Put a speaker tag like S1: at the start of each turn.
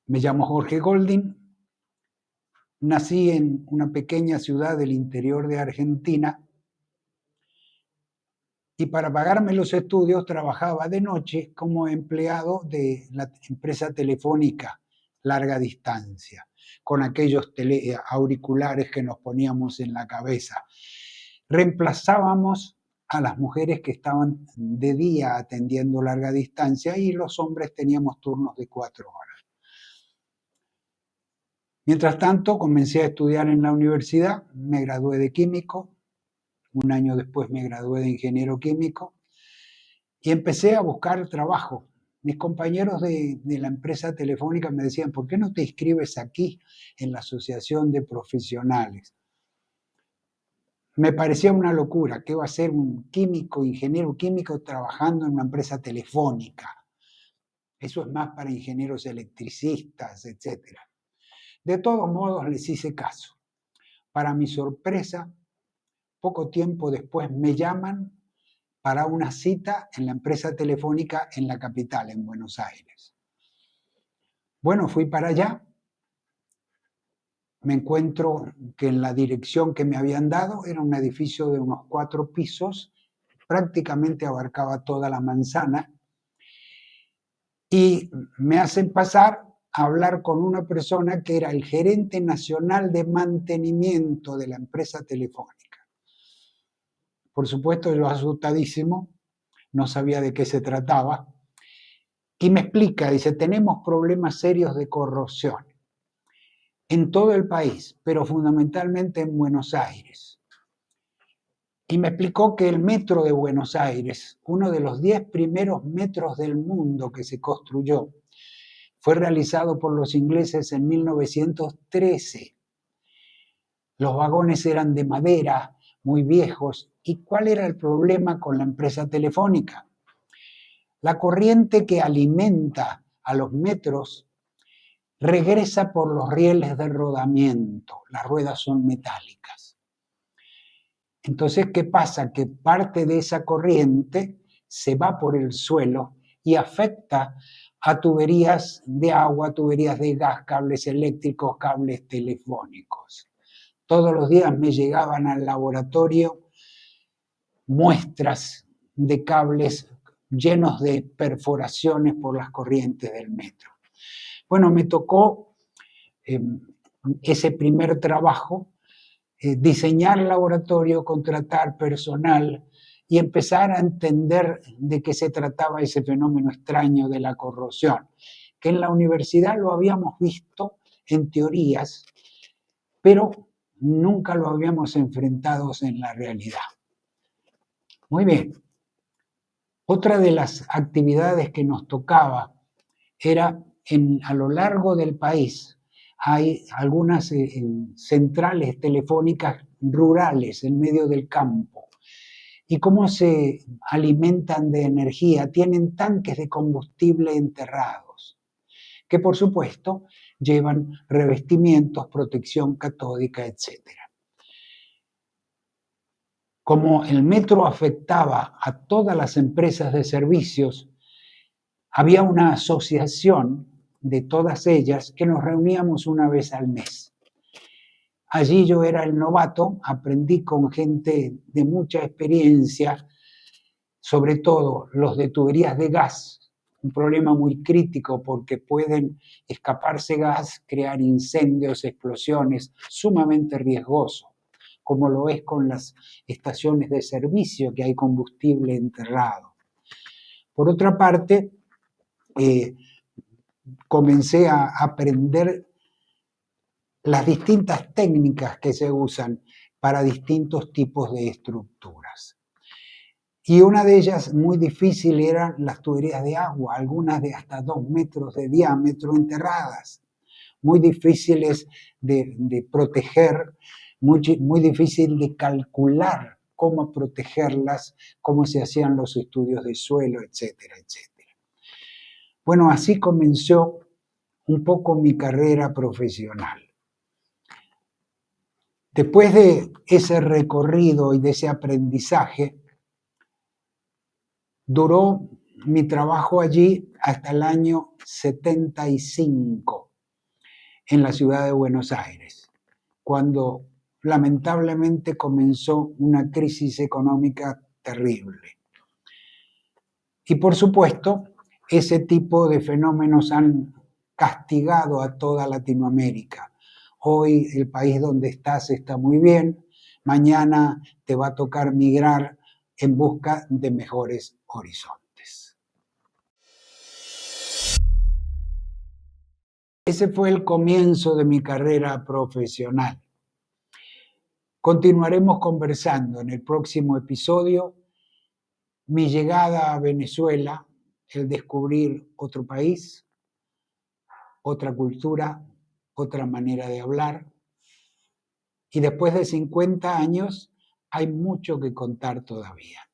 S1: Me llamo Jorge Golding, nací en una pequeña ciudad del interior de Argentina y para pagarme los estudios trabajaba de noche como empleado de la empresa telefónica larga distancia, con aquellos auriculares que nos poníamos en la cabeza. Reemplazábamos a las mujeres que estaban de día atendiendo larga distancia y los hombres teníamos turnos de 4 horas. Mientras tanto, comencé a estudiar en la universidad, me gradué de químico, un año después me gradué de ingeniero químico y empecé a buscar trabajo. Mis compañeros de la empresa telefónica me decían, ¿por qué no te inscribes aquí en la asociación de profesionales? Me parecía una locura, ¿qué va a ser un químico, ingeniero químico trabajando en una empresa telefónica? Eso es más para ingenieros electricistas, etc. De todos modos, les hice caso. Para mi sorpresa, poco tiempo después me llaman para una cita en la empresa telefónica en la capital, en Buenos Aires. Bueno, fui para allá. Me encuentro que en la dirección que me habían dado era un edificio de unos 4 pisos, prácticamente abarcaba toda la manzana, y me hacen pasar a hablar con una persona que era el gerente nacional de mantenimiento de la empresa telefónica. Por supuesto, yo asustadísimo, no sabía de qué se trataba, y me explica, dice, tenemos problemas serios de corrosión en todo el país, pero fundamentalmente en Buenos Aires. Y me explicó que el metro de Buenos Aires, uno de los 10 primeros metros del mundo que se construyó, fue realizado por los ingleses en 1913. Los vagones eran de madera, muy viejos. ¿Y cuál era el problema con la empresa telefónica? La corriente que alimenta a los metros regresa por los rieles de rodamiento. Las ruedas son metálicas. Entonces, ¿qué pasa? Que parte de esa corriente se va por el suelo y afecta a tuberías de agua, tuberías de gas, cables eléctricos, cables telefónicos. Todos los días me llegaban al laboratorio muestras de cables llenos de perforaciones por las corrientes del metro. Bueno, me tocó ese primer trabajo, diseñar laboratorio, contratar personal y empezar a entender de qué se trataba ese fenómeno extraño de la corrosión, que en la universidad lo habíamos visto en teorías, pero nunca lo habíamos enfrentado en la realidad. Muy bien. Otra de las actividades que nos tocaba era a lo largo del país hay algunas centrales telefónicas rurales en medio del campo. ¿Y cómo se alimentan de energía? Tienen tanques de combustible enterrados, que por supuesto llevan revestimientos, protección catódica, etc. Como el metro afectaba a todas las empresas de servicios, había una asociación de todas ellas que nos reuníamos una vez al mes. Allí yo era el novato, aprendí con gente de mucha experiencia, sobre todo los de tuberías de gas, un problema muy crítico porque pueden escaparse gas, crear incendios, explosiones, sumamente riesgoso, como lo es con las estaciones de servicio que hay combustible enterrado. Por otra parte, comencé a aprender las distintas técnicas que se usan para distintos tipos de estructuras. Y una de ellas muy difícil eran las tuberías de agua, algunas de hasta 2 metros de diámetro enterradas, muy difíciles de proteger, muy difícil de calcular cómo protegerlas, cómo se hacían los estudios de suelo, etcétera, etcétera. Bueno, así comenzó un poco mi carrera profesional. Después de ese recorrido y de ese aprendizaje, duró mi trabajo allí hasta el año 75. en la ciudad de Buenos Aires, cuando lamentablemente comenzó una crisis económica terrible. Y por supuesto, ese tipo de fenómenos han castigado a toda Latinoamérica. Hoy el país donde estás está muy bien, mañana te va a tocar migrar en busca de mejores horizontes. Ese fue el comienzo de mi carrera profesional. Continuaremos conversando en el próximo episodio mi llegada a Venezuela, el descubrir otro país, otra cultura, otra manera de hablar. Y después de 50 años hay mucho que contar todavía.